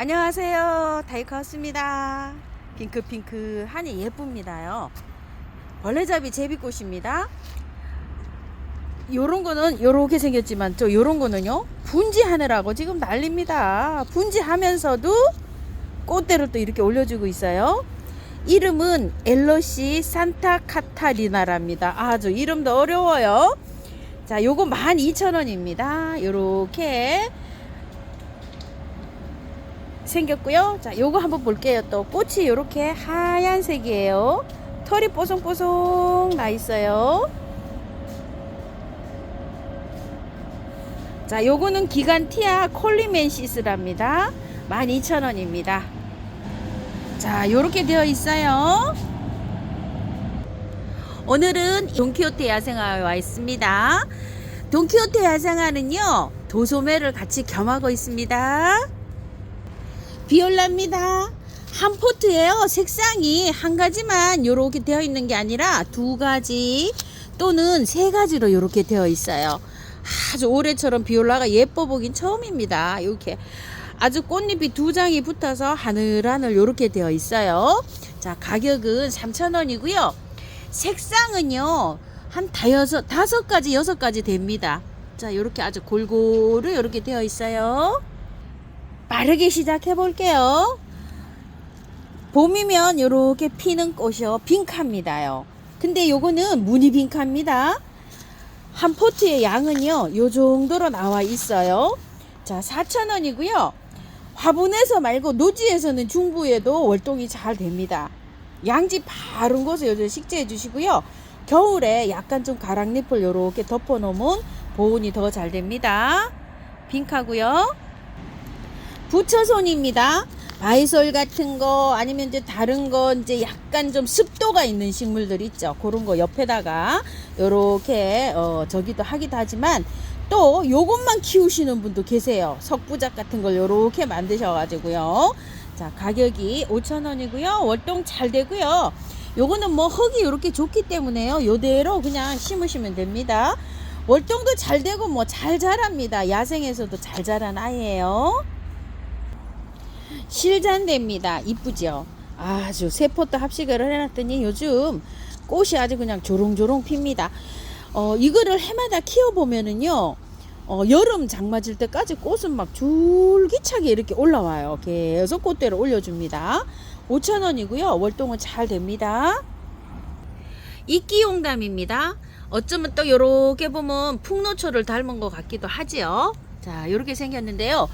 안녕하세요. 다이카우스입니다. 핑크핑크하니 예쁩니다요. 벌레잡이 제비꽃입니다. 요런 거는 요렇게 생겼지만 요런 거는요 분지하느라고 지금 난립니다. 분지하면서도 꽃대를 또 이렇게 올려주고 있어요. 이름은 엘러시 산타 카타리나랍니다. 아주 이름도 어려워요. 자, 요거 12,000원입니다. 요렇게 생겼고요. 자, 요거 한번 볼게요. 또 꽃이 요렇게 하얀색이에요. 털이 뽀송뽀송 나 있어요. 자, 요거는 기간티아 콜리멘시스랍니다. 12,000원입니다. 자, 요렇게 되어 있어요. 오늘은 돈키호테 야생화에 와 있습니다. 돈키호테 야생화는요 도소매를 같이 겸하고 있습니다. 비올라입니다. 한 포트에요. 색상이 한 가지만 요렇게 되어 있는 게 아니라 두 가지 또는 세 가지로 요렇게 되어 있어요. 아주 올해처럼 비올라가 예뻐 보긴 처음입니다. 이렇게 아주 꽃잎이 두 장이 붙어서 하늘하늘 요렇게 되어 있어요. 자, 가격은 3,000원이고요. 색상은요 한 다섯 가지 여섯 가지 됩니다. 자, 요렇게 아주 골고루 요렇게 되어 있어요. 빠르게 시작해 볼게요. 봄이면 요렇게 피는 꽃이요 빈카입니다요. 근데 요거는 무늬 빈카입니다. 한 포트의 양은요 요 정도로 나와 있어요. 자, 4,000원이고요. 화분에서 말고 노지에서는 중부에도 월동이 잘 됩니다. 양지 바른 곳에 요즘 식재해 주시고요. 겨울에 약간 좀 가랑잎을 요렇게 덮어 놓으면 보온이 더 잘 됩니다. 빈카고요. 부처손입니다. 바이솔 같은 거 아니면 이제 다른 거 이제 약간 좀 습도가 있는 식물들 있죠. 그런 거 옆에다가 요렇게 저기도 하기도 하지만 또 요것만 키우시는 분도 계세요. 석부작 같은 걸 요렇게 만드셔 가지고요. 자, 가격이 5,000원이고요. 월동 잘 되고요. 요거는 뭐 흙이 이렇게 좋기 때문에요. 요대로 그냥 심으시면 됩니다. 월동도 잘 되고 뭐 잘 자랍니다. 야생에서도 잘 자란 아이예요. 실잔대입니다. 이쁘죠? 아주 세 포트 합식을 해놨더니 요즘 꽃이 아주 그냥 조롱조롱 핍니다. 이거를 해마다 키워보면은요 여름 장마질 때까지 꽃은 막 줄기차게 이렇게 올라와요. 계속 꽃대를 올려줍니다. 5,000원이고요. 월동은 잘 됩니다. 이끼용담입니다. 어쩌면 또 요렇게 보면 풍노초를 닮은 것 같기도 하지요. 자, 요렇게 생겼는데요.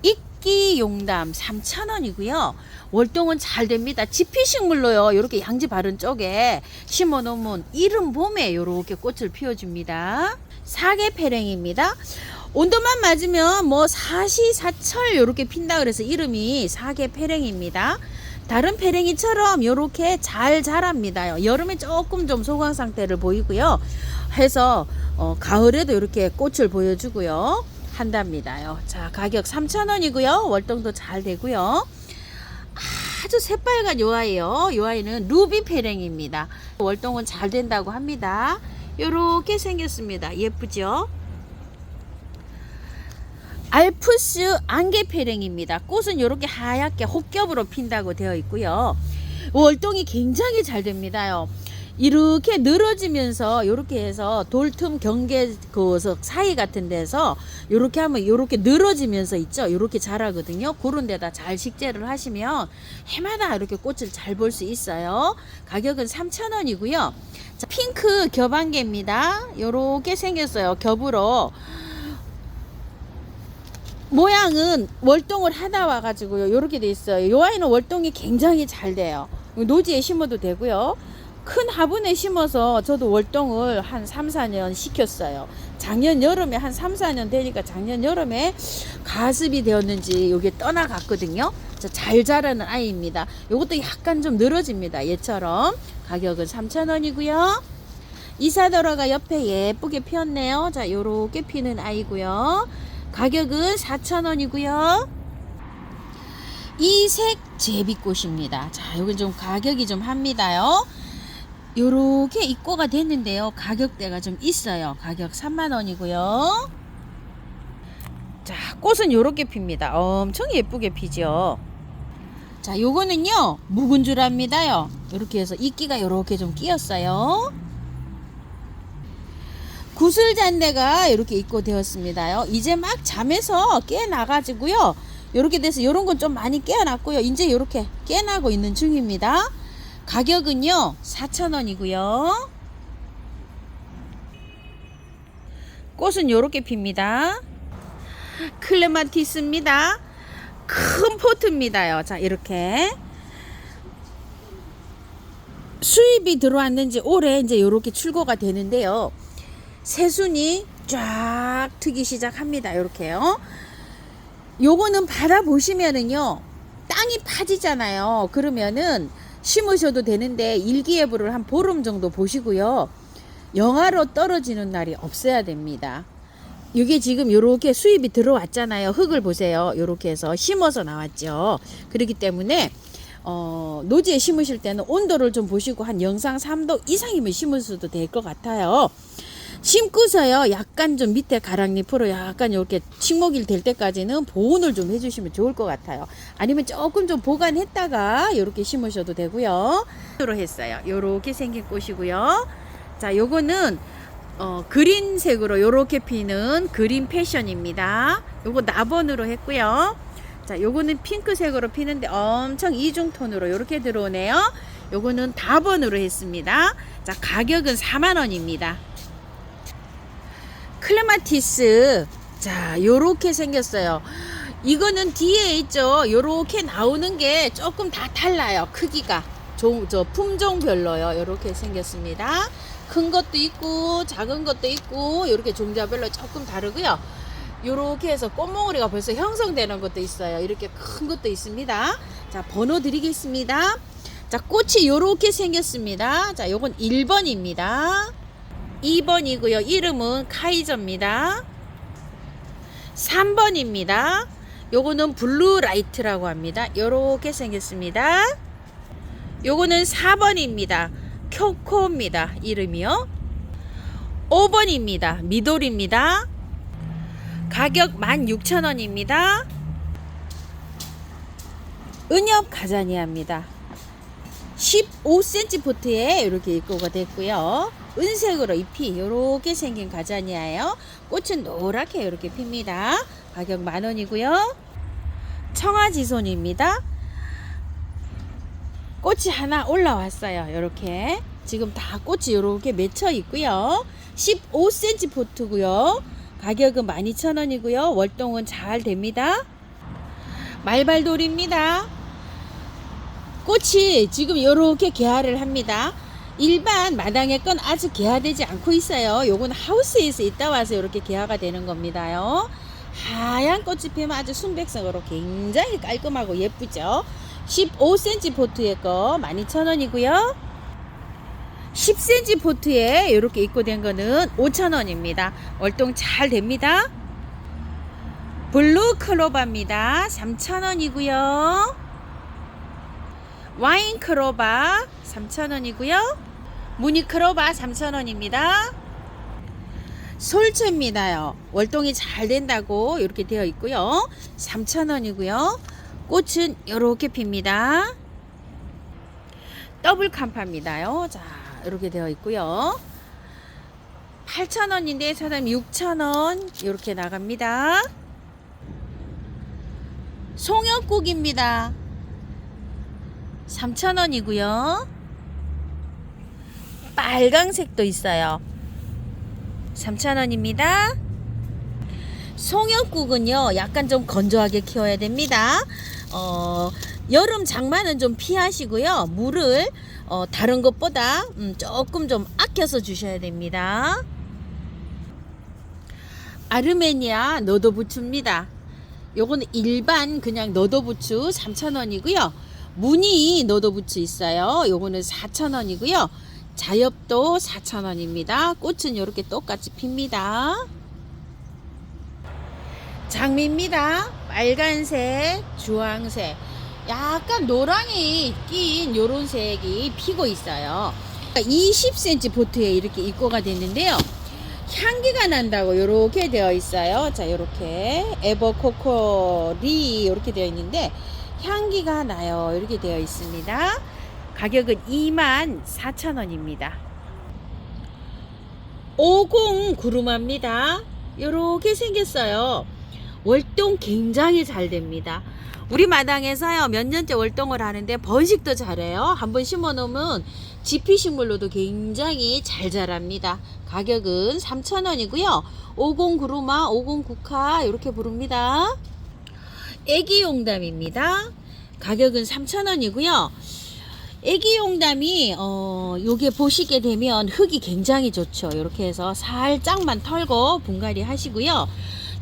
이끼용담 3,000원이고요. 월동은 잘 됩니다. 지피식물로요. 요렇게 양지 바른 쪽에 심어 놓으면 이른 봄에 요렇게 꽃을 피워줍니다. 사계패랭입니다. 온도만 맞으면 뭐 사시사철 요렇게 핀다 그래서 이름이 사계패랭입니다. 다른 패랭이처럼 요렇게 잘 자랍니다. 여름에 조금 좀 소강 상태를 보이고요. 해서 가을에도 이렇게 꽃을 보여주고요. 한답니다요. 자, 가격 3,000원이고요. 월동도 잘 되고요. 아주 새빨간 요 아이요. 요 아이는 루비 패랭입니다. 월동은 잘 된다고 합니다. 요렇게 생겼습니다. 예쁘죠? 알프스 안개패랭입니다. 꽃은 이렇게 하얗게 혹겹으로 핀다고 되어 있고요. 월동이 굉장히 잘 됩니다요. 이렇게 늘어지면서 이렇게 해서 돌틈 경계 그 사이 같은 데서 이렇게 하면 이렇게 늘어지면서 있죠. 이렇게 자라거든요. 그런 데다 잘 식재를 하시면 해마다 이렇게 꽃을 잘 볼 수 있어요. 가격은 3,000원이고요. 자, 핑크 겹안개입니다. 이렇게 생겼어요. 겹으로. 모양은 월동을 하다 와가지고요. 이렇게 돼 있어요. 이 아이는 월동이 굉장히 잘 돼요. 노지에 심어도 되고요. 큰 화분에 심어서 저도 월동을 한 3, 4년 시켰어요. 작년 여름에 한 3, 4년 되니까 작년 여름에 가습이 되었는지 요게 떠나갔거든요. 잘 자라는 아이입니다. 요것도 약간 좀 늘어집니다. 얘처럼. 가격은 3,000원이고요. 이사더라가 옆에 예쁘게 피었네요. 자, 요렇게 피는 아이고요. 가격은 4,000원이고요. 이색 제비꽃입니다. 자, 여기 좀 가격이 좀 합니다요. 요렇게 입고가 됐는데요. 가격대가 좀 있어요. 가격 3만원이고요. 자, 꽃은 요렇게 핍니다. 엄청 예쁘게 피죠. 자, 요거는요 묵은 줄 압니다요. 이렇게 해서 이끼가 요렇게 좀 끼었어요. 구슬잔대가 이렇게 입고 되었습니다요. 이제 막 잠에서 깨나가지고요. 요렇게 돼서 요런 건 좀 많이 깨어났고요. 이제 요렇게 깨나고 있는 중입니다. 가격은요 4,000원이고요. 꽃은 요렇게 핍니다. 클레마티스입니다. 큰 포트입니다요. 자, 이렇게 수입이 들어왔는지 올해 이제 요렇게 출고가 되는데요. 새순이 쫙 트기 시작합니다. 요렇게요. 요거는 받아보시면은요 땅이 파지잖아요. 그러면은 심으셔도 되는데 일기예보를 한 보름 정도 보시고요. 영하로 떨어지는 날이 없어야 됩니다. 이게 지금 요렇게 수입이 들어왔잖아요. 흙을 보세요. 요렇게 해서 심어서 나왔죠. 그렇기 때문에 노지에 심으실 때는 온도를 좀 보시고 한 영상 3도 이상이면 심으셔도 될 것 같아요. 심고서요 약간 좀 밑에 가랑잎으로 약간 이렇게 식목일 될 때까지는 보온을 좀 해주시면 좋을 것 같아요. 아니면 조금 좀 보관했다가 이렇게 심으셔도 되고요. 으로 했어요. 요렇게 생긴 꽃이고요. 자, 요거는 그린색으로 요렇게 피는 그린 패션입니다. 요거 나번으로 했고요. 자, 요거는 핑크색으로 피는데 엄청 이중톤으로 요렇게 들어오네요. 요거는 다번으로 했습니다. 자, 가격은 4만원입니다. 클레마티스, 자, 요렇게 생겼어요. 이거는 뒤에 있죠. 요렇게 나오는 게 조금 다 달라요. 크기가 저 품종별로요. 요렇게 생겼습니다. 큰 것도 있고 작은 것도 있고 이렇게 종자별로 조금 다르고요. 요렇게 해서 꽃몽우리가 벌써 형성되는 것도 있어요. 이렇게 큰 것도 있습니다. 자, 번호 드리겠습니다. 자, 꽃이 요렇게 생겼습니다. 자, 요건 1번입니다. 2번이고요. 이름은 카이저입니다. 3번입니다. 요거는 블루라이트라고 합니다. 요렇게 생겼습니다. 요거는 4번입니다. 쿄코입니다. 이름이요. 5번입니다. 미돌입니다. 가격 16,000원입니다. 은엽 가자니아입니다. 15cm 포트에 이렇게 입고가 됐고요. 은색으로 잎이 이렇게 생긴 가자니아예요. 꽃은 노랗게 이렇게 핍니다. 가격 10,000원이고요. 청아지손입니다. 꽃이 하나 올라왔어요. 이렇게 지금 다 꽃이 이렇게 맺혀 있고요. 15cm 포트고요. 가격은 12,000원이고요. 월동은 잘 됩니다. 말발돌입니다. 꽃이 지금 이렇게 개화를 합니다. 일반 마당의 건 아직 개화되지 않고 있어요. 요건 하우스에서 있다 와서 이렇게 개화가 되는 겁니다요. 하얀 꽃이 피면 아주 순백색으로 굉장히 깔끔하고 예쁘죠. 15cm 포트의 거 12,000원이고요. 10cm 포트에 이렇게 입고된 거는 5,000원입니다. 월동 잘 됩니다. 블루 클로바입니다. 3,000원이고요. 와인 클로바 3,000원이고요. 무늬 클로바 3,000원입니다. 솔채입니다요. 월동이 잘 된다고 이렇게 되어 있고요. 3,000원이고요. 꽃은 이렇게 핍니다. 더블 캄파입니다요. 자, 이렇게 되어 있고요. 8,000원인데 사장님 6,000원 이렇게 나갑니다. 송역국입니다. 3,000원이고요. 빨강색도 있어요. 3,000원입니다. 송역국은요 약간 좀 건조하게 키워야 됩니다. 여름 장마는 좀 피하시고요. 물을 다른 것보다 조금 좀 아껴서 주셔야 됩니다. 아르메니아 너도부추입니다. 요거는 일반 그냥 너도부추 3,000원이고요. 무늬 너도부추 있어요. 요거는 4,000원이고요. 자엽도 4,000원입니다. 꽃은 이렇게 똑같이 핍니다. 장미입니다. 빨간색, 주황색, 약간 노랑이 낀 요런 색이 피고 있어요. 20cm 보트에 이렇게 입고가 됐는데요. 향기가 난다고 이렇게 되어 있어요. 자, 이렇게 에버코코리 이렇게 되어 있는데 향기가 나요. 이렇게 되어 있습니다. 가격은 24,000원입니다. 50 구루마입니다. 이렇게 생겼어요. 월동 굉장히 잘 됩니다. 우리 마당에서요 몇 년째 월동을 하는데 번식도 잘해요. 한번 심어 놓으면 지피식물로도 굉장히 잘 자랍니다. 가격은 3,000원이고요 50 구루마 50 국화 이렇게 부릅니다. 애기 용담입니다. 가격은 3,000원이고요 애기 용담이 요게 보시게 되면 흙이 굉장히 좋죠. 이렇게 해서 살짝만 털고 분갈이 하시고요.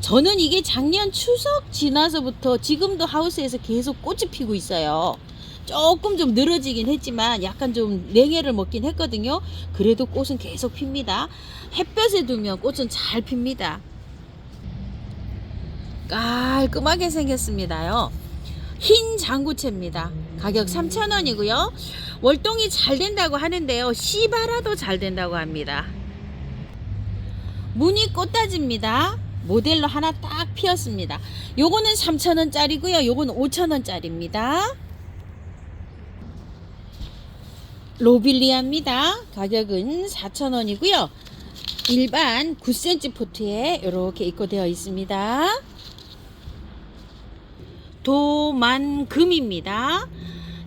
저는 이게 작년 추석 지나서부터 지금도 하우스에서 계속 꽃이 피고 있어요. 조금 좀 늘어지긴 했지만 약간 좀 냉해를 먹긴 했거든요. 그래도 꽃은 계속 핍니다. 햇볕에 두면 꽃은 잘 핍니다. 깔끔하게 생겼습니다요. 흰 장구채입니다. 가격 3,000원이고요 월동이 잘 된다고 하는데요 씨바라도 잘 된다고 합니다. 무늬 꽃다지입니다. 모델로 하나 딱 피었습니다. 요거는 3,000원짜리고요 요거는 5,000원짜리입니다. 로빌리아입니다. 가격은 4,000원이고요 일반 9cm 포트에 이렇게 입고되어 있습니다. 도만금입니다.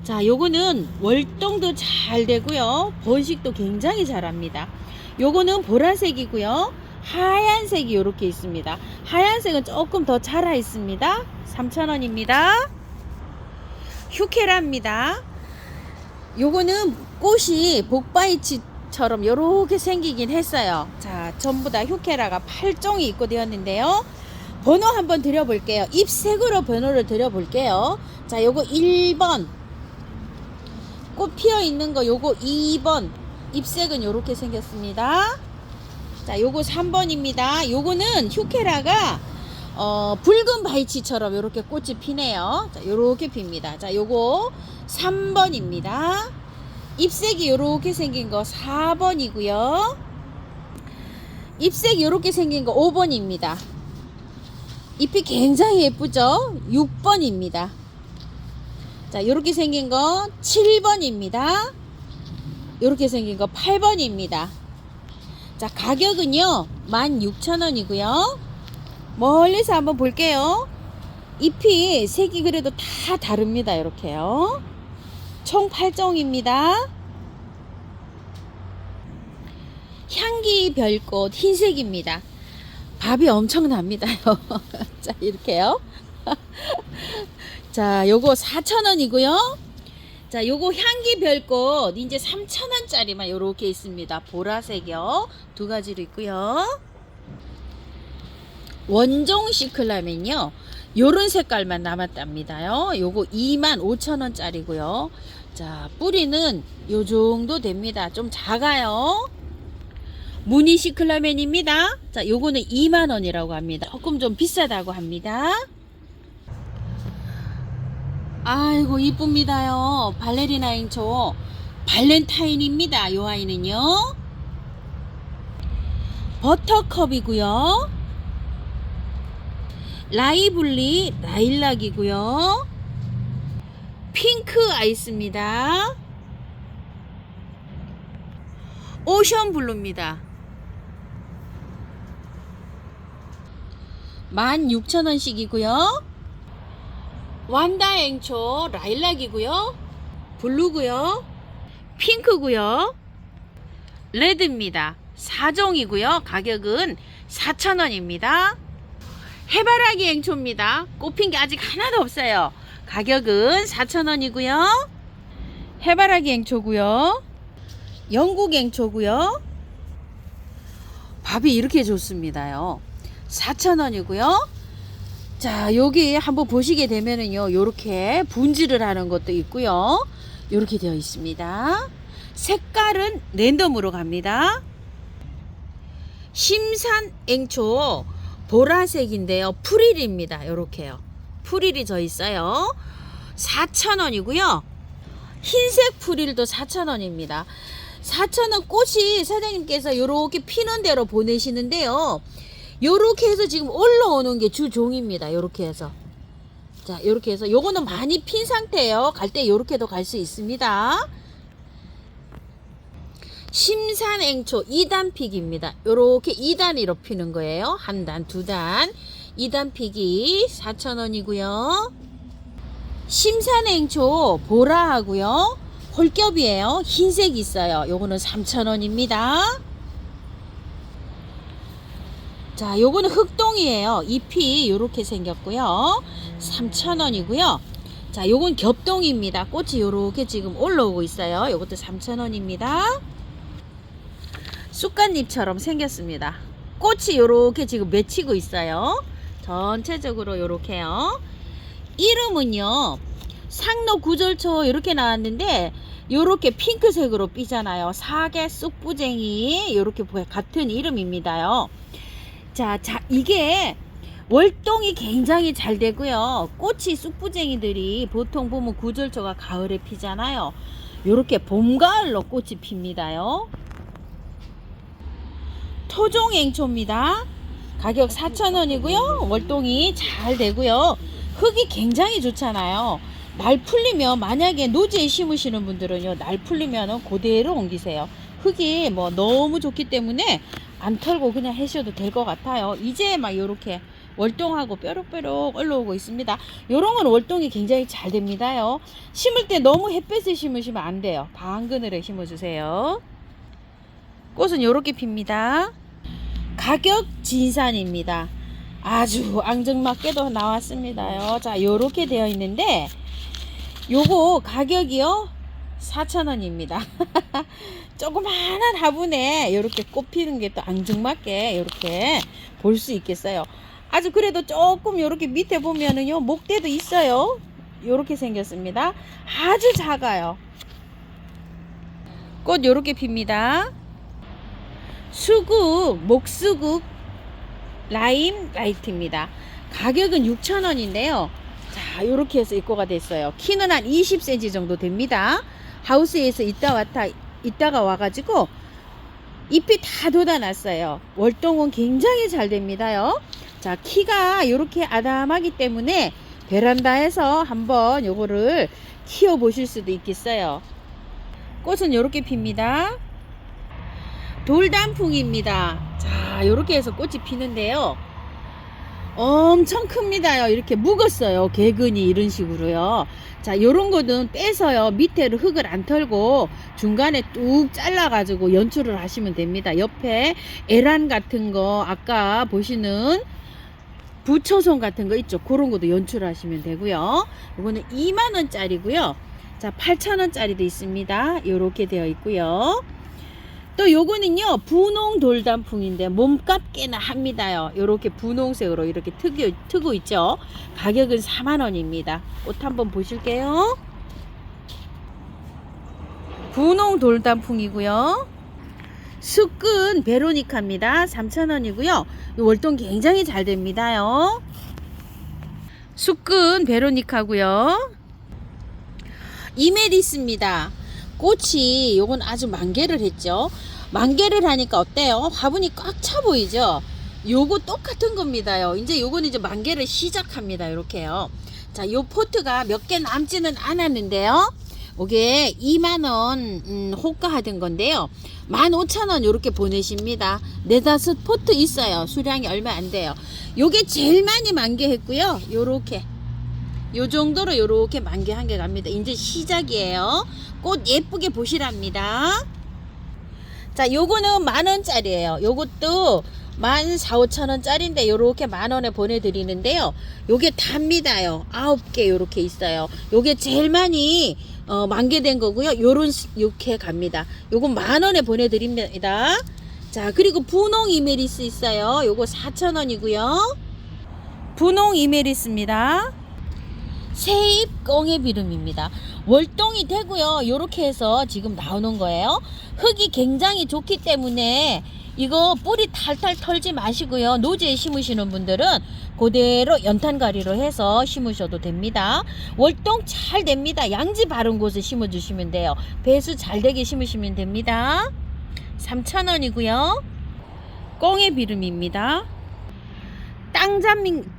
자, 요거는 월동도 잘 되고요 번식도 굉장히 잘합니다. 요거는 보라색이고요 하얀색이 이렇게 있습니다. 하얀색은 조금 더 자라 있습니다. 3,000원입니다. 휴케라입니다. 요거는 꽃이 복바이치처럼 요렇게 생기긴 했어요. 자, 전부 다 휴케라가 8종이 입고되었는데요 번호 한번 드려볼게요. 잎색으로 번호를 드려볼게요. 자, 요거 1번 꽃 피어 있는 거 요거 2번 잎색은 요렇게 생겼습니다. 자, 요거 3번입니다. 요거는 휴케라가 붉은 바이치처럼 요렇게 꽃이 피네요. 자, 요렇게 핍니다. 자, 요거 3번입니다. 잎색이 요렇게 생긴 거 4번이고요 잎색이 요렇게 생긴 거 5번입니다. 잎이 굉장히 예쁘죠? 6번입니다. 자, 요렇게 생긴 거 7번입니다. 요렇게 생긴 거 8번입니다. 자, 가격은요 16,000원이고요 멀리서 한번 볼게요. 잎이 색이 그래도 다 다릅니다. 이렇게요. 총 8종입니다. 향기 별꽃 흰색입니다. 밥이 엄청납니다요. 자, 이렇게요. 자, 요거 4,000원이고요. 자, 요거 향기 별꽃 이제 3,000원짜리만 요렇게 있습니다. 보라색이요. 두 가지로 있고요. 원종 시클라멘요. 요런 색깔만 남았답니다요. 요거 25,000원짜리고요. 자, 뿌리는 요 정도 됩니다. 좀 작아요. 무늬 시클라멘입니다. 자, 요거는 2만원이라고 합니다. 조금 좀 비싸다고 합니다. 아이고 이쁩니다요. 발레리나 행초 발렌타인입니다. 요 아이는요. 버터컵이고요. 라이블리 라일락이고요. 핑크 아이스입니다. 오션 블루입니다. 16,000원씩이고요. 완다 앵초 라일락이고요. 블루고요. 핑크고요. 레드입니다. 4종이고요. 가격은 4,000원입니다. 해바라기 앵초입니다. 꽃핀 게 아직 하나도 없어요. 가격은 4,000원이고요. 해바라기 앵초고요. 영국 앵초고요. 밥이 이렇게 좋습니다요. 4,000원이고요. 자, 여기 한번 보시게 되면은요, 요렇게 분질을 하는 것도 있고요. 요렇게 되어 있습니다. 색깔은 랜덤으로 갑니다. 심산 앵초 보라색인데요. 프릴입니다. 요렇게요. 프릴이 져 있어요. 4,000원이고요. 흰색 프릴도 4,000원입니다. 4,000원 꽃이 사장님께서 요렇게 피는 대로 보내시는데요. 요렇게 해서 지금 올라오는 게 주종입니다. 요렇게 해서. 자, 요렇게 해서 요거는 많이 핀 상태예요. 갈 때 요렇게도 갈 수 있습니다. 심산앵초 2단 픽입니다. 요렇게 2단위로 피는 거예요. 한 단, 두 단. 2단 픽이 4,000원이고요. 심산앵초 보라하고요. 홀겹이에요. 흰색이 있어요. 요거는 3,000원입니다. 자, 요거는 흑동이에요. 잎이 요렇게 생겼고요. 3,000원이고요. 자, 요건 겹동입니다. 꽃이 요렇게 지금 올라오고 있어요. 요것도 3,000원입니다. 쑥갓잎처럼 생겼습니다. 꽃이 요렇게 지금 맺히고 있어요. 전체적으로 요렇게요. 이름은요, 상로 구절초 이렇게 나왔는데 요렇게 핑크색으로 삐잖아요. 사계 쑥부쟁이 요렇게 같은 이름입니다요. 자, 이게 월동이 굉장히 잘 되고요. 꽃이 쑥부쟁이들이 보통 보면 구절초가 가을에 피잖아요. 요렇게 봄, 가을로 꽃이 핍니다요. 토종앵초입니다. 가격 4,000원이고요. 월동이 잘 되고요. 흙이 굉장히 좋잖아요. 날 풀리면, 만약에 노지에 심으시는 분들은요, 날 풀리면 그대로 옮기세요. 흙이 뭐 너무 좋기 때문에 안 털고 그냥 하셔도 될 것 같아요. 이제 막 요렇게 월동하고 뾰록뾰록 올라오고 있습니다. 요런 건 월동이 굉장히 잘 됩니다요. 심을 때 너무 햇볕에 심으시면 안 돼요. 방그늘에 심어주세요. 꽃은 요렇게 핍니다. 가격 진산입니다. 아주 앙증맞게도 나왔습니다요. 자, 요렇게 되어 있는데 요거 가격이요 4,000원입니다. 조그마한 화분에 이렇게 꽃 피는 게 또 앙증맞게 이렇게 볼 수 있겠어요. 아주 그래도 조금 이렇게 밑에 보면은요, 목대도 있어요. 이렇게 생겼습니다. 아주 작아요. 꽃 이렇게 핍니다. 수국, 목수국 라임 라이트입니다. 가격은 6,000원인데요. 자, 이렇게 해서 입고가 됐어요. 키는 한 20cm 정도 됩니다. 하우스에서 있다가 와가지고 잎이 다 돋아났어요. 월동은 굉장히 잘 됩니다요. 자, 키가 이렇게 아담하기 때문에 베란다에서 한번 요거를 키워 보실 수도 있겠어요. 꽃은 이렇게 핍니다. 돌단풍입니다. 자, 이렇게 해서 꽃이 피는데요. 엄청 큽니다요. 이렇게 묵었어요. 개근이 이런 식으로요. 자, 요런 거는 빼서요, 밑에를 흙을 안 털고 중간에 뚝 잘라 가지고 연출을 하시면 됩니다. 옆에 에란 같은 거, 아까 보시는 부초송 같은 거 있죠. 그런 것도 연출하시면 되고요. 이거는 2만원짜리고요. 자, 8,000원짜리도 있습니다. 요렇게 되어 있고요. 또 요거는요, 분홍 돌단풍인데 몸값 꽤나 합니다요. 요렇게 분홍색으로 이렇게 트고 있죠. 가격은 4만원입니다. 꽃 한번 보실게요. 분홍 돌단풍이고요. 쑥은 베로니카입니다. 3,000원이고요. 월동 굉장히 잘 됩니다요. 쑥은 베로니카고요. 이메리스입니다. 꽃이 요건 아주 만개를 했죠. 만개를 하니까 어때요? 화분이 꽉 차 보이죠? 요거 똑같은 겁니다요. 이제 요건 이제 만개를 시작합니다. 이렇게요. 자, 요 포트가 몇 개 남지는 않았는데요. 요게 2만원 호가하던 건데요. 15,000원 요렇게 보내십니다. 4-5 포트 있어요. 수량이 얼마 안 돼요. 요게 제일 많이 만개했고요. 요렇게 요 정도로 요렇게 만개 한 개 갑니다. 이제 시작이에요. 꽃 예쁘게 보시랍니다. 자, 요거는 10,000원짜리예요. 요것도 14,000-15,000원짜리인데 요렇게 10,000원에 보내드리는데요. 요게 답니다요. 9개 요렇게 있어요. 요게 제일 많이 만개된 거고요. 요렇게 갑니다. 요거 10,000원에 보내드립니다. 자, 그리고 분홍 이메리스 있어요. 요거 4,000원이고요. 분홍 이메리스입니다. 새잎 꽁해비름입니다. 월동이 되고요. 요렇게 해서 지금 나오는 거예요. 흙이 굉장히 좋기 때문에 이거 뿌리 탈탈 털지 마시고요. 노지에 심으시는 분들은 그대로 연탄가리로 해서 심으셔도 됩니다. 월동 잘 됩니다. 양지 바른 곳에 심어주시면 돼요. 배수 잘 되게 심으시면 됩니다. 3,000원이고요. 꽁의 비름입니다.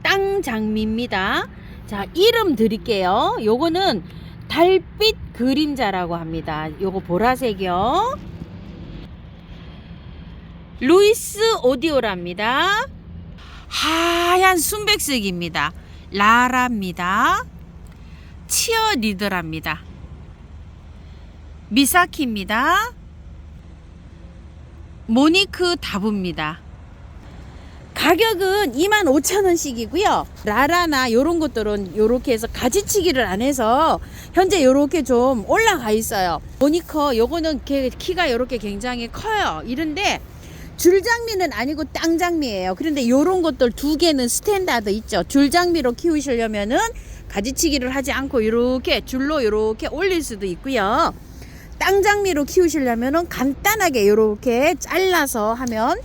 땅장미입니다. 자, 이름 드릴게요. 요거는 달빛 그림자라고 합니다. 요거 보라색이요. 루이스 오디오라입니다. 하얀 순백색입니다. 라라입니다. 치어리더랍니다. 미사키입니다. 모니크 다부입니다. 가격은 25,000원씩이고요. 라라나 요런 것들은 요렇게 해서 가지치기를 안 해서 현재 요렇게 좀 올라가 있어요. 모니커 요거는 키가 요렇게 굉장히 커요. 이런데 줄장미는 아니고 땅장미예요. 그런데 요런 것들 두 개는 스탠다드 있죠. 줄장미로 키우시려면은 가지치기를 하지 않고 요렇게 줄로 요렇게 올릴 수도 있고요. 땅장미로 키우시려면은 간단하게 요렇게 잘라서 하면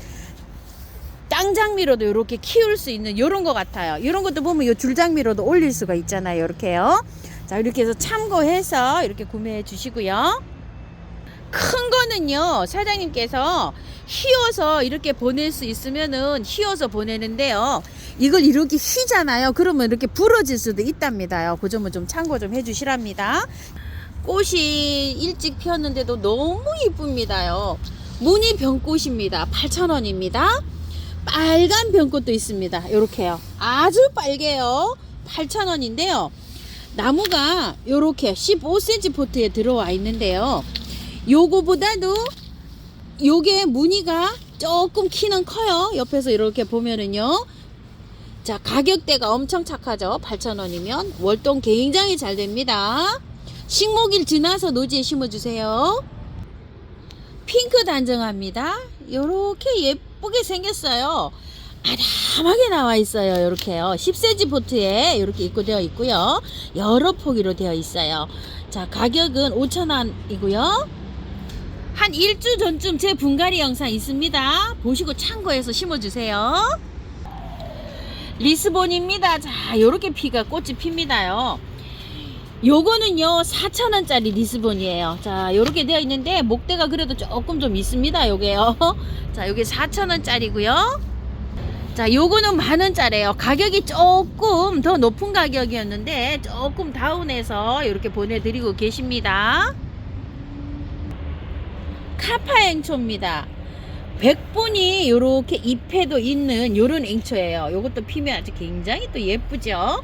땅장미로도 이렇게 키울 수 있는 이런 것 같아요. 이런 것도 보면 이 줄장미로도 올릴 수가 있잖아요. 이렇게요. 자, 이렇게 해서 참고해서 이렇게 구매해 주시고요. 큰 거는요, 사장님께서 휘어서 이렇게 보낼 수 있으면은 휘어서 보내는데요. 이걸 이렇게 휘잖아요. 그러면 이렇게 부러질 수도 있답니다요. 그 점은 좀 참고 좀 해주시랍니다. 꽃이 일찍 피었는데도 너무 이쁩니다요. 무늬 병꽃입니다. 8,000원입니다. 빨간 병꽃도 있습니다. 요렇게요. 아주 빨개요. 8,000원인데요. 나무가 요렇게 15cm 포트에 들어와 있는데요. 요거보다도 요게 무늬가 조금 키는 커요. 옆에서 이렇게 보면은요. 자, 가격대가 엄청 착하죠. 8,000원이면 월동 굉장히 잘 됩니다. 식목일 지나서 노지에 심어주세요. 핑크 단정합니다. 요렇게 예쁘게 생겼어요. 아담하게 나와 있어요. 요렇게요. 10cm 포트에 이렇게 입고되어 있고요. 여러 포기로 되어 있어요. 자, 가격은 5,000원이고요. 한 일주 전쯤 제 분갈이 영상 있습니다. 보시고 참고해서 심어주세요. 리스본입니다. 자, 요렇게 피가 꽃이 핍니다요. 요거는요 4,000원짜리 리스본이에요. 자, 요렇게 되어 있는데 목대가 그래도 조금 좀 있습니다. 요게요. 자, 요게 4,000원짜리고요. 자, 요거는 만원짜리예요. 가격이 조금 더 높은 가격이었는데 조금 다운해서 이렇게 보내드리고 계십니다. 카파앵초입니다. 백분이 요렇게 잎에도 있는 요런 앵초예요. 요것도 피면 아주 굉장히 또 예쁘죠.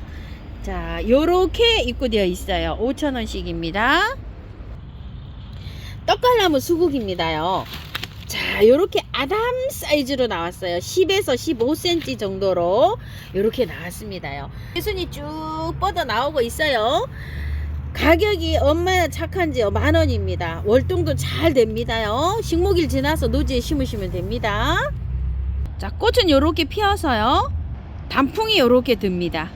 자, 요렇게 입고되어 있어요. 5,000원씩입니다. 떡갈나무 수국입니다요. 자, 요렇게 아담 사이즈로 나왔어요. 10에서 15cm 정도로 요렇게 나왔습니다요. 새순이 쭉 뻗어 나오고 있어요. 가격이 얼마나 착한지요. 만원입니다. 월동도 잘 됩니다요. 식목일 지나서 노지에 심으시면 됩니다. 자, 꽃은 요렇게 피어서요. 단풍이 요렇게 듭니다.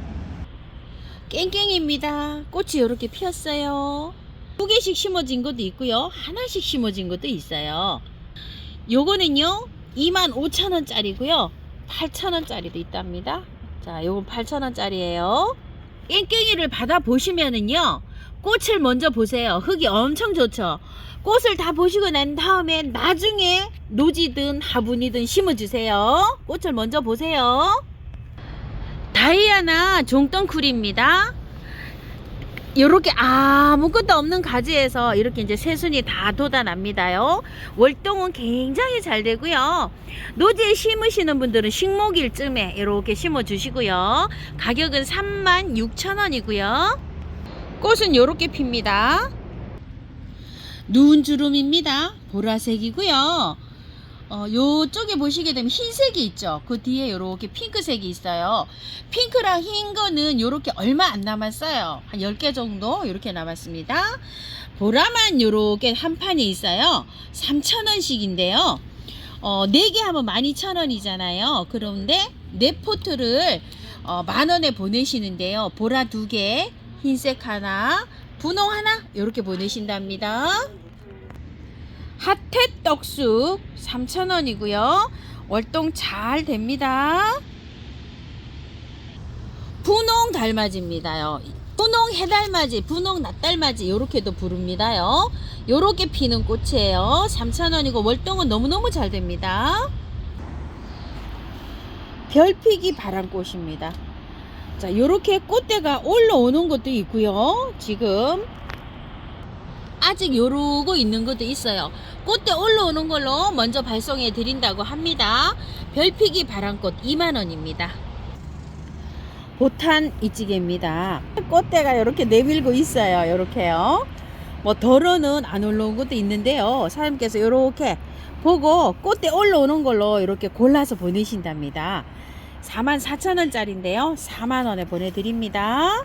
깽깽입니다. 꽃이 요렇게 피었어요. 2개씩 심어진 것도 있고요. 하나씩 심어진 것도 있어요. 요거는요 25,000원짜리고요 8,000원짜리도 있답니다. 자, 요건 8,000원짜리예요 깽깽이를 받아 보시면은요 꽃을 먼저 보세요. 흙이 엄청 좋죠. 꽃을 다 보시고 난 다음에 나중에 노지든 화분이든 심어주세요. 꽃을 먼저 보세요. 다이아나 종덩쿨입니다. 요렇게 아무것도 없는 가지에서 이렇게 이제 새순이 다 돋아납니다요. 월동은 굉장히 잘 되고요. 노지에 심으시는 분들은 식목일쯤에 이렇게 심어 주시고요. 가격은 36,000원이고요. 꽃은 요렇게 핍니다. 누운주름입니다. 보라색이고요. 요쪽에 보시게 되면 흰색이 있죠. 그 뒤에 요렇게 핑크색이 있어요. 핑크랑 흰 거는 요렇게 얼마 안 남았어요. 한 10개 정도 요렇게 남았습니다. 보라만 요렇게 한 판이 있어요. 3,000원씩인데요. 4개 하면 12,000원이잖아요. 그런데 4포트를 만원에 보내시는데요. 보라 2개, 흰색 하나, 분홍 하나 요렇게 보내신답니다. 핫햇 떡쑥 3,000원이고요. 월동 잘 됩니다. 분홍 달맞이입니다요. 분홍 해달맞이, 분홍 낫달맞이 요렇게도 부릅니다요. 요렇게 피는 꽃이에요. 3,000원이고 월동은 너무너무 잘 됩니다. 별피기 바람꽃입니다. 자, 요렇게 꽃대가 올라오는 것도 있고요. 지금 아직 요러고 있는 것도 있어요. 꽃대 올라오는 걸로 먼저 발송해 드린다고 합니다. 별피기 바람꽃 2만원입니다. 보탄 이찌개입니다. 꽃대가 이렇게 내밀고 있어요. 이렇게요. 뭐 덜어는 안 올라온 것도 있는데요. 사장님께서 이렇게 보고 꽃대 올라오는 걸로 이렇게 골라서 보내신답니다. 44,000원짜리인데요. 4만원에 보내드립니다.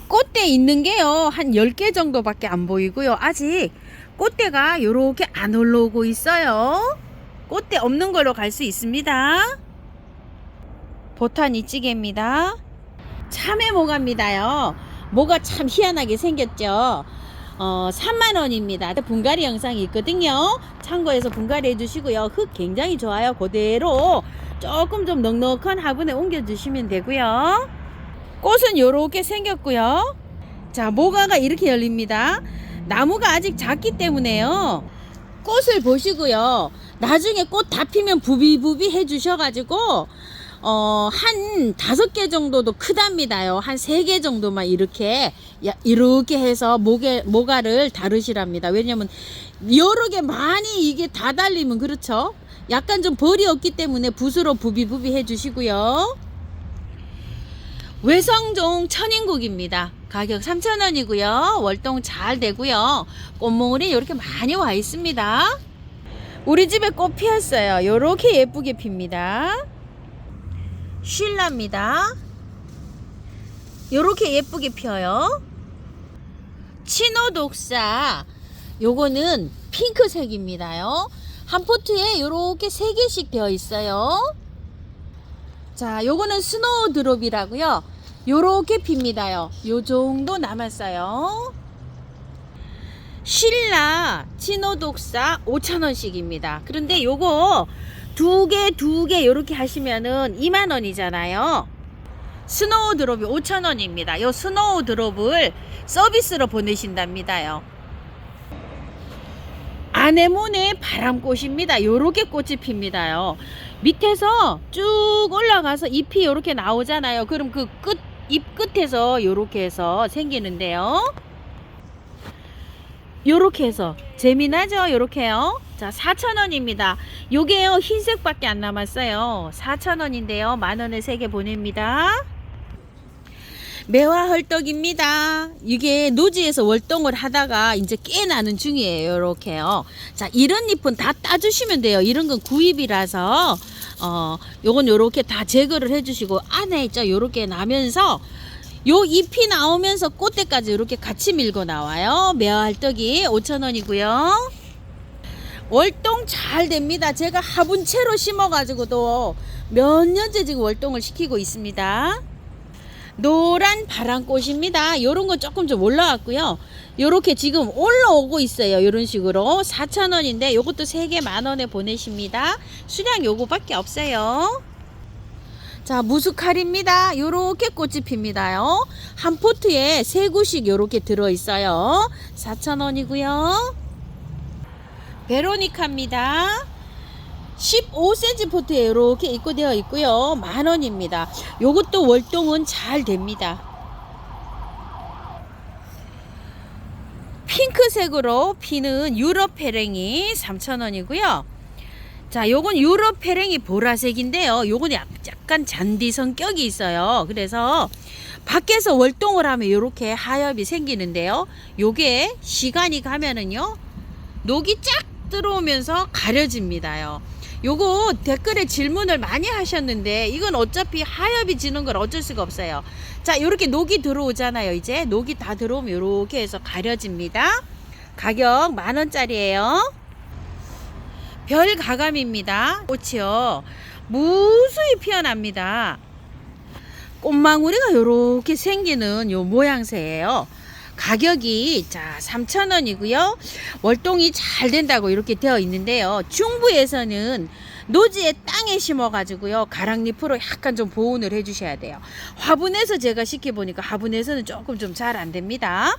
꽃대 있는 게요, 한 10개 정도밖에 안 보이고요. 아직 꽃대가 요렇게 안 올라오고 있어요. 꽃대 없는 걸로 갈 수 있습니다. 보탄 이찌개입니다. 참외 모가입니다요. 모가 참 희한하게 생겼죠. 3만원입니다. 분갈이 영상이 있거든요. 참고해서 분갈이 해주시고요. 흙 굉장히 좋아요. 그대로 조금 좀 넉넉한 화분에 옮겨주시면 되고요. 꽃은 요렇게 생겼고요. 자, 모가가 이렇게 열립니다. 나무가 아직 작기 때문에요. 꽃을 보시고요. 나중에 꽃 다 피면 부비부비 해주셔가지고 한 5개 정도도 크답니다요. 한 3개 정도만 이렇게 해서 모가를 다루시랍니다. 왜냐면 여러 개 많이 이게 다 달리면 그렇죠. 약간 좀 벌이 없기 때문에 붓으로 부비부비 해주시고요. 외성종 천인국입니다. 가격 3,000원이고요. 월동 잘 되고요. 꽃몽울이 이렇게 많이 와 있습니다. 우리 집에 꽃 피었어요. 이렇게 예쁘게 핍니다. 쉴라입니다. 이렇게 예쁘게 펴요. 치노독사 요거는 핑크색입니다요. 한 포트에 이렇게 3개씩 되어 있어요. 자, 요거는 스노우드롭이라고요. 요렇게 핍니다요. 요 정도 남았어요. 신라 치노독사 5,000원씩입니다. 그런데 요거 두 개 요렇게 하시면은 2만원이잖아요. 스노우드롭이 5,000원입니다. 요 스노우드롭을 서비스로 보내신답니다요. 아네모네 바람꽃입니다. 요렇게 꽃이 핍니다요. 밑에서 쭉 올라가서 잎이 요렇게 나오잖아요. 그럼 그 잎 끝에서 요렇게 해서 생기는데요. 요렇게 해서 재미나죠? 요렇게요. 자, 4,000원입니다. 요게요, 흰색밖에 안 남았어요. 4,000원인데요. 만원에 3개 보냅니다. 매화 헐떡입니다. 이게 노지에서 월동을 하다가 이제 깨나는 중이에요. 요렇게요. 자, 이런 잎은 다 따주시면 돼요. 이런 건 구입이라서 요건 요렇게 다 제거를 해주시고 안에 있죠. 요렇게 나면서 요 잎이 나오면서 꽃대까지 이렇게 같이 밀고 나와요. 매화 헐떡이 5,000원이고요. 월동 잘 됩니다. 제가 화분채로 심어가지고도 몇 년째 지금 월동을 시키고 있습니다. 노란 바람꽃입니다. 요런 건 조금 좀 올라왔고요. 요렇게 지금 올라오고 있어요. 요런 식으로 4,000원인데 요것도 3개 만원에 보내십니다. 수량 요거밖에 없어요. 자, 무스칼입니다. 요렇게 꽃이 핍니다요. 한 포트에 3구씩 요렇게 들어있어요. 4,000원이고요. 베로니카입니다. 15cm 포트에 이렇게 입고되어 있고요. 만원입니다. 요것도 월동은 잘 됩니다. 핑크색으로 피는 유럽 페랭이 3,000원이고요. 자, 요건 유럽 페랭이 보라색인데요. 요건 약간 잔디 성격이 있어요. 그래서 밖에서 월동을 하면 이렇게 하엽이 생기는데요. 요게 시간이 가면은요, 녹이 쫙 들어오면서 가려집니다요. 요거 댓글에 질문을 많이 하셨는데 이건 어차피 하엽이 지는 걸 어쩔 수가 없어요. 자, 요렇게 녹이 들어오잖아요. 이제 녹이 다 들어오면 요렇게 해서 가려집니다. 가격 만원짜리예요. 별 가감입니다. 꽃이요, 무수히 피어납니다. 꽃망울이가 요렇게 생기는 요 모양새예요. 가격이 자 3,000원이고요. 월동이 잘 된다고 이렇게 되어 있는데요. 중부에서는 노지에 땅에 심어 가지고요. 가랑잎으로 약간 좀 보온을 해 주셔야 돼요. 화분에서 제가 시켜보니까 화분에서는 조금 좀 잘 안 됩니다.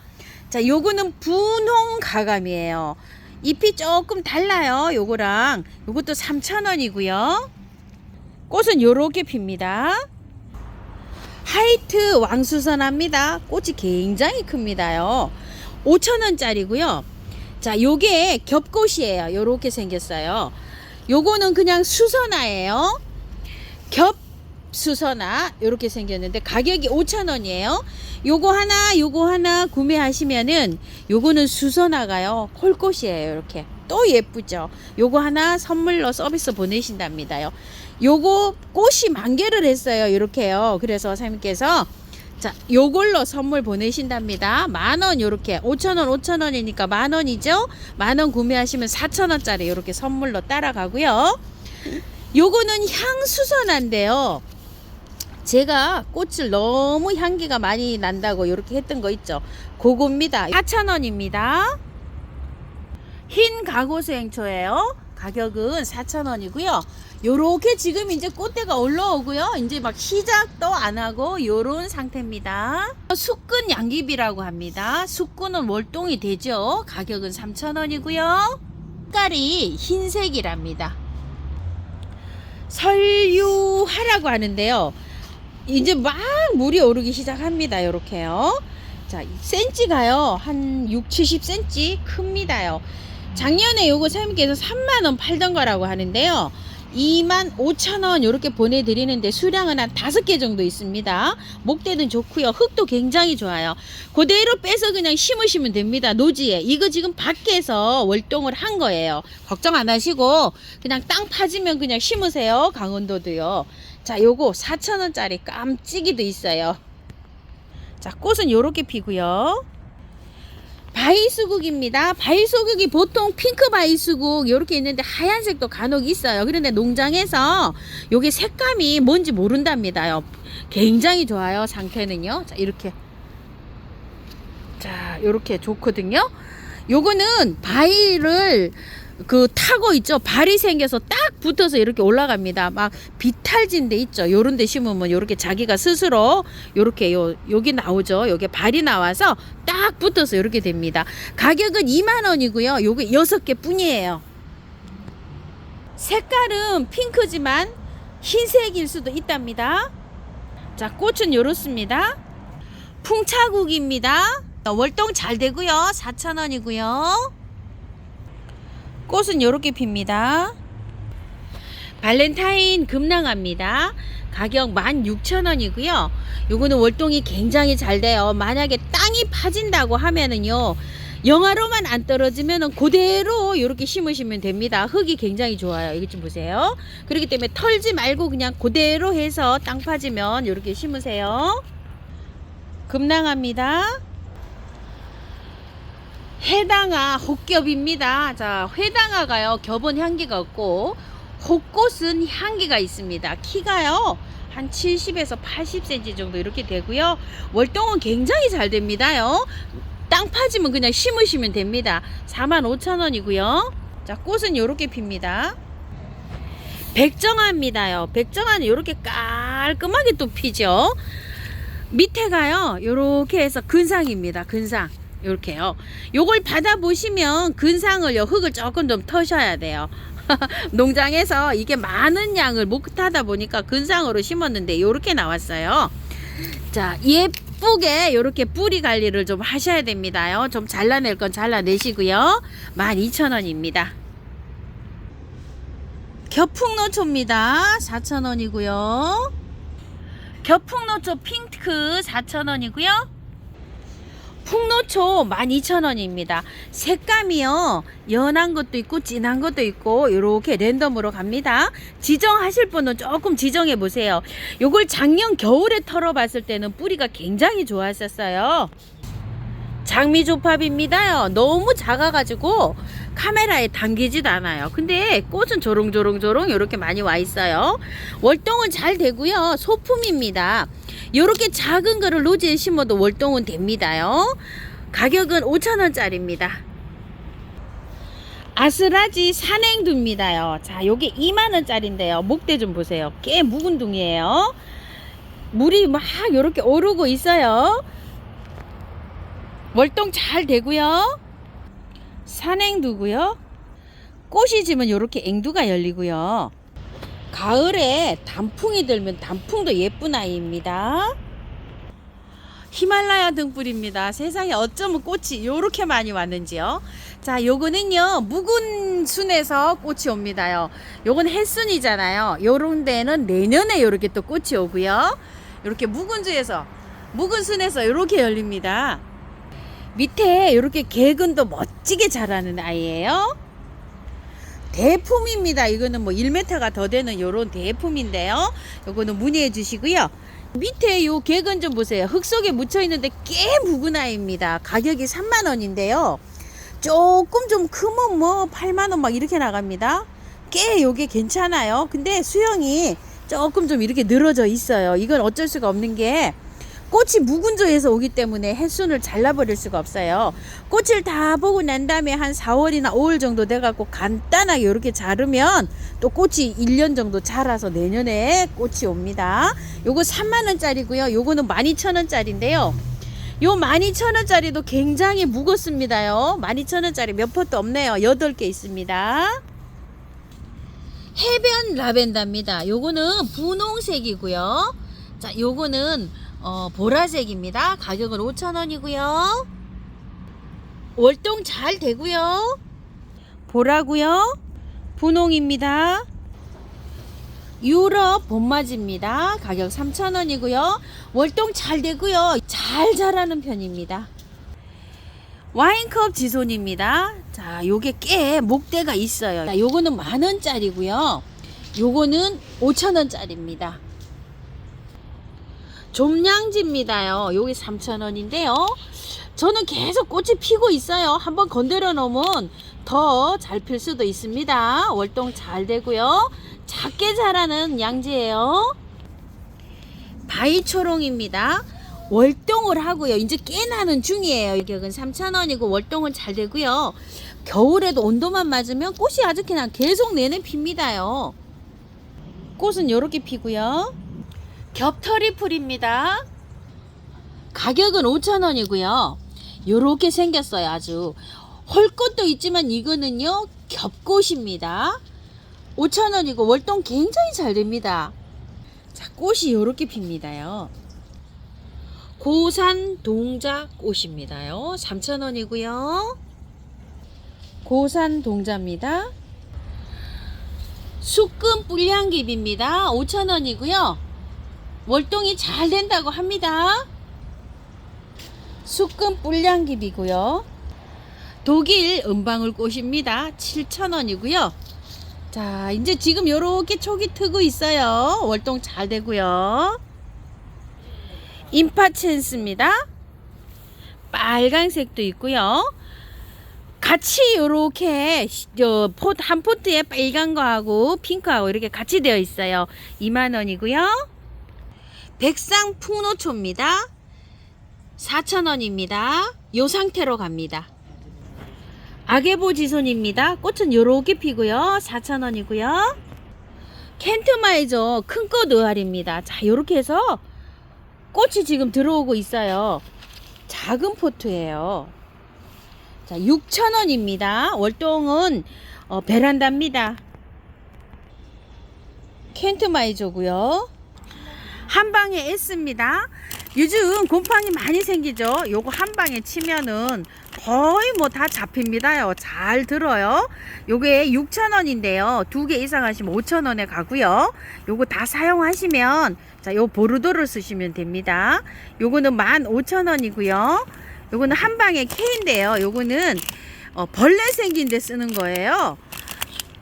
자, 요거는 분홍 가감이에요. 잎이 조금 달라요. 요거랑 요것도 3,000원이고요. 꽃은 요렇게 핍니다. 하이트 왕수선합니다. 꽃이 굉장히 큽니다요. 5,000원짜리고요. 자, 요게 겹꽃이에요. 요렇게 생겼어요. 요거는 그냥 수선화예요. 겹 수선화 요렇게 생겼는데 가격이 5,000원이에요. 요거 하나 구매하시면은 요거는 수선화가요. 콜꽃이에요. 이렇게 또 예쁘죠. 요거 하나 선물로 서비스 보내신답니다요. 요거 꽃이 만개를 했어요. 이렇게요. 그래서 사장님께서 자, 요걸로 선물 보내신답니다. 10,000원 요렇게 5,000원이니까 10,000원이죠. 10,000원 구매하시면 4,000원짜리 요렇게 선물로 따라가고요. 요거는 향수선화인데요. 제가 꽃을 너무 향기가 많이 난다고 요렇게 했던 거 있죠. 그겁니다. 4,000원입니다. 흰 가고수행초예요. 가격은 4,000원이고요. 요렇게 지금 이제 꽃대가 올라오고요. 이제 막 시작도 안 하고 요런 상태입니다. 숙근 양귀비라고 합니다. 숙근은 월동이 되죠. 가격은 3,000원이고요. 색깔이 흰색이랍니다. 설유하라고 하는데요. 이제 막 물이 오르기 시작합니다. 요렇게요. 자, 센치가요. 한 6, 70cm 큽니다요. 작년에 요거 사장님께서 3만원 팔던 거라고 하는데요. 25,000원 요렇게 보내드리는데 수량은 한 5개 정도 있습니다. 목대는 좋고요. 흙도 굉장히 좋아요. 그대로 빼서 그냥 심으시면 됩니다. 노지에. 이거 지금 밖에서 월동을 한 거예요. 걱정 안 하시고 그냥 땅 파지면 그냥 심으세요. 강원도도요. 자, 요거 4,000원짜리 깜찍이도 있어요. 자, 꽃은 요렇게 피고요. 바위수국입니다. 바위수국이 보통 핑크 바위수국 요렇게 있는데 하얀색도 간혹 있어요. 그런데 농장에서 요게 색감이 뭔지 모른답니다요. 굉장히 좋아요. 상태는요. 자, 이렇게. 자, 요렇게 좋거든요. 요거는 바위를 타고 있죠. 발이 생겨서 딱 붙어서 이렇게 올라갑니다. 막 비탈진 데 있죠. 요런 데 심으면 요렇게 자기가 스스로 요렇게 여기 나오죠. 요게 발이 나와서 딱 붙어서 이렇게 됩니다. 가격은 20,000원이고요. 요게 6개 뿐이에요. 색깔은 핑크지만 흰색일 수도 있답니다. 자, 꽃은 요렇습니다. 풍차국입니다. 월동 잘 되고요. 4,000원이고요. 꽃은 요렇게 핍니다. 발렌타인 금랑합니다. 가격 16,000원이고요. 요거는 월동이 굉장히 잘 돼요. 만약에 땅이 파진다고 하면은요, 영하로만 안 떨어지면은 그대로 요렇게 심으시면 됩니다. 흙이 굉장히 좋아요. 이것 좀 보세요. 그렇기 때문에 털지 말고 그냥 그대로 해서 땅 파지면 요렇게 심으세요. 금랑합니다. 회당아 혹겹입니다. 자, 회당아가요 겹은 향기가 없고 혹꽃은 향기가 있습니다. 키가요 한 70에서 80cm 정도 이렇게 되고요. 월동은 굉장히 잘 됩니다요. 땅 파지면 그냥 심으시면 됩니다. 45,000원이고요. 자, 꽃은 요렇게 핍니다. 백정화입니다요. 백정화는 요렇게 깔끔하게 또 피죠. 밑에가요 요렇게 해서 근상입니다. 근상 요렇게요. 요걸 받아보시면 근상을요 흙을 조금 좀 터셔야 돼요. 농장에서 이게 많은 양을 못 타다 보니까 근상으로 심었는데 요렇게 나왔어요. 자, 예쁘게 요렇게 뿌리 관리를 좀 하셔야 됩니다요. 좀 잘라낼 건 잘라내시고요. 12,000원입니다. 겹풍노초입니다. 4,000원이고요. 겹풍노초 핑크 4,000원이고요. 풍노초 12,000원입니다. 색감이요 연한 것도 있고 진한 것도 있고 이렇게 랜덤으로 갑니다. 지정하실 분은 조금 지정해 보세요. 요걸 작년 겨울에 털어봤을 때는 뿌리가 굉장히 좋았었어요. 장미조팝입니다요. 너무 작아가지고 카메라에 담기지도 않아요. 근데 꽃은 조롱조롱조롱 이렇게 많이 와 있어요. 월동은 잘 되고요. 소품입니다. 이렇게 작은 거를 노지에 심어도 월동은 됩니다요. 가격은 5,000원짜리입니다. 아스라지 산행두입니다요. 자, 요게 2만원짜리인데요. 목대 좀 보세요. 꽤 묵은 둥이에요. 물이 막 요렇게 오르고 있어요. 월동 잘 되고요. 산행두고요. 꽃이 지면 요렇게 앵두가 열리고요. 가을에 단풍이 들면 단풍도 예쁜 아이입니다. 히말라야 등불입니다. 세상에 어쩌면 꽃이 요렇게 많이 왔는지요. 자, 요거는요 묵은 순에서 꽃이 옵니다요. 요건 햇순이잖아요. 요런 데는 내년에 요렇게 또 꽃이 오고요. 요렇게 묵은 순에서 요렇게 열립니다. 밑에 요렇게 개근도 멋지게 자라는 아이예요. 대품입니다. 이거는 뭐 1m가 더 되는 요런 대품인데요. 요거는 문의해 주시고요. 밑에 요 개근 좀 보세요. 흙 속에 묻혀 있는데 꽤 묵은 아이입니다. 가격이 3만원인데요. 조금 좀 크면 뭐 8만원 막 이렇게 나갑니다. 꽤 요게 괜찮아요. 근데 수영이 조금 좀 이렇게 늘어져 있어요. 이건 어쩔 수가 없는 게 꽃이 묵은조에서 오기 때문에 햇순을 잘라버릴 수가 없어요. 꽃을 다 보고 난 다음에 한 4월이나 5월 정도 돼갖고 간단하게 이렇게 자르면 또 꽃이 1년 정도 자라서 내년에 꽃이 옵니다. 요거 3만원짜리고요. 요거는 12,000원짜리인데요. 요 12,000원짜리도 굉장히 무겁습니다요. 12,000원짜리 몇 포트 없네요. 8개 있습니다. 해변 라벤더입니다. 요거는 분홍색이고요. 자, 요거는 보라색입니다. 가격은 5,000원이고요. 월동 잘 되고요. 보라고요. 분홍입니다. 유럽 봄맞이입니다. 가격 3,000원이고요. 월동 잘 되고요. 잘 자라는 편입니다. 와인컵 지손입니다. 자, 요게 꽤 목대가 있어요. 자, 요거는 10,000원짜리고요. 요거는 5,000원짜리입니다. 좀냥지입니다요. 여기 3,000원인데요. 저는 계속 꽃이 피고 있어요. 한번 건드려 놓으면 더 잘 필 수도 있습니다. 월동 잘 되고요. 작게 자라는 양지예요. 바위초롱입니다. 월동을 하고요. 이제 꽤 나는 중이에요. 가격은 3,000원이고 월동은 잘 되고요. 겨울에도 온도만 맞으면 꽃이 아주 그냥 계속 내내 핍니다요. 꽃은 이렇게 피고요. 겹털이 풀입니다. 가격은 5,000원이고요. 요렇게 생겼어요. 아주 홀꽃도 있지만 이거는요 겹꽃입니다. 5,000원이고 월동 굉장히 잘 됩니다. 자, 꽃이 요렇게 핍니다요. 고산 동자 꽃입니다요. 3,000원이고요. 고산 동자입니다. 숙금 뿔향깁입니다. 5,000원이고요. 월동이 잘 된다고 합니다. 숙금 뿔향깁이고요. 독일 은방울꽃입니다. 7,000원이고요. 자, 이제 지금 요렇게 촉이 트고 있어요. 월동 잘 되고요. 임파첸스입니다. 빨간색도 있고요. 같이 요렇게 한 포트에 빨간 거하고 핑크하고 이렇게 같이 되어 있어요. 2만원이고요. 백상 풍노초입니다. 4,000원입니다. 요 상태로 갑니다. 아게보 지손입니다. 꽃은 요렇게 피고요. 4,000원이고요. 켄트마이저 큰꽃 의알입니다. 자, 요렇게 해서 꽃이 지금 들어오고 있어요. 작은 포트예요. 자, 6,000원입니다. 월동은 베란다입니다. 켄트마이저고요. 한방에 S입니다. 요즘 곰팡이 많이 생기죠. 요거 한방에 치면은 거의 뭐 다 잡힙니다요. 잘 들어요. 요게 6,000원인데요. 2개 이상 하시면 5,000원에 가고요. 요거 다 사용하시면 자, 요 보르도를 쓰시면 됩니다. 요거는 15,000원이고요. 요거는 한방에 K인데요. 요거는 벌레 생긴 데 쓰는 거예요.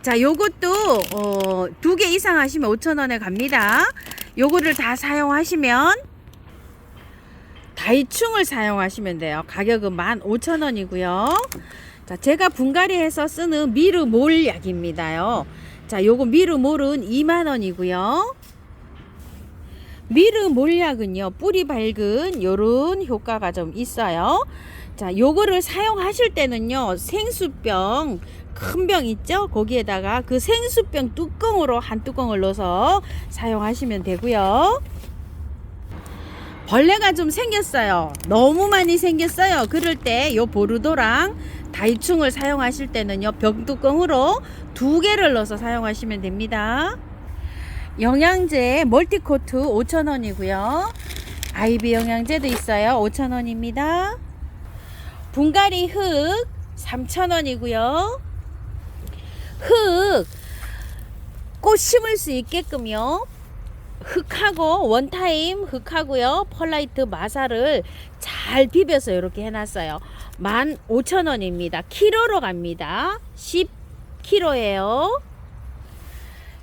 자, 요것도 2개 이상 하시면 5,000원에 갑니다. 요거를 다 사용하시면 다이충을 사용하시면 돼요. 가격은 15,000원이고요. 자, 제가 분갈이해서 쓰는 미르몰 약입니다요. 자, 요거 미르몰은 2만원이고요. 미르 몰약은요, 뿌리 밝은 요런 효과가 좀 있어요. 자, 요거를 사용하실 때는요, 생수병, 큰 병 있죠? 거기에다가 그 생수병 뚜껑으로 한 뚜껑을 넣어서 사용하시면 되고요. 벌레가 좀 생겼어요. 너무 많이 생겼어요. 그럴 때 요 보르도랑 다이충을 사용하실 때는요, 병뚜껑으로 2개를 넣어서 사용하시면 됩니다. 영양제 멀티코트 5,000원이고요. 아이비 영양제도 있어요. 5,000원입니다. 분갈이 흙 3,000원이고요. 흙 꽃 심을 수 있게끔요. 흙하고 원타임 흙하고요. 펄라이트 마사를 잘 비벼서 이렇게 해놨어요. 15,000원입니다. 키로로 갑니다. 10kg예요.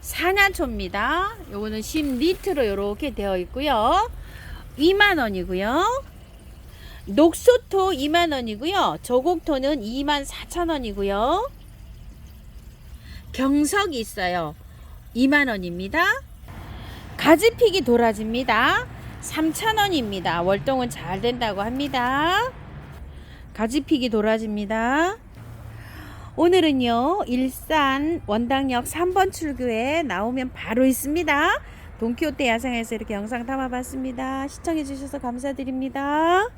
산야초입니다. 요거는 10리터로 이렇게 되어 있고요. 2만원이고요. 녹소토 2만원이고요. 저곡토는 24,000원이고요. 경석이 있어요. 2만원입니다. 가지피기 도라지입니다. 3,000원입니다. 월동은 잘 된다고 합니다. 가지피기 도라지입니다. 오늘은요, 일산 원당역 3번 출구에 나오면 바로 있습니다. 돈키호테 야생에서 이렇게 영상 담아봤습니다. 시청해주셔서 감사드립니다.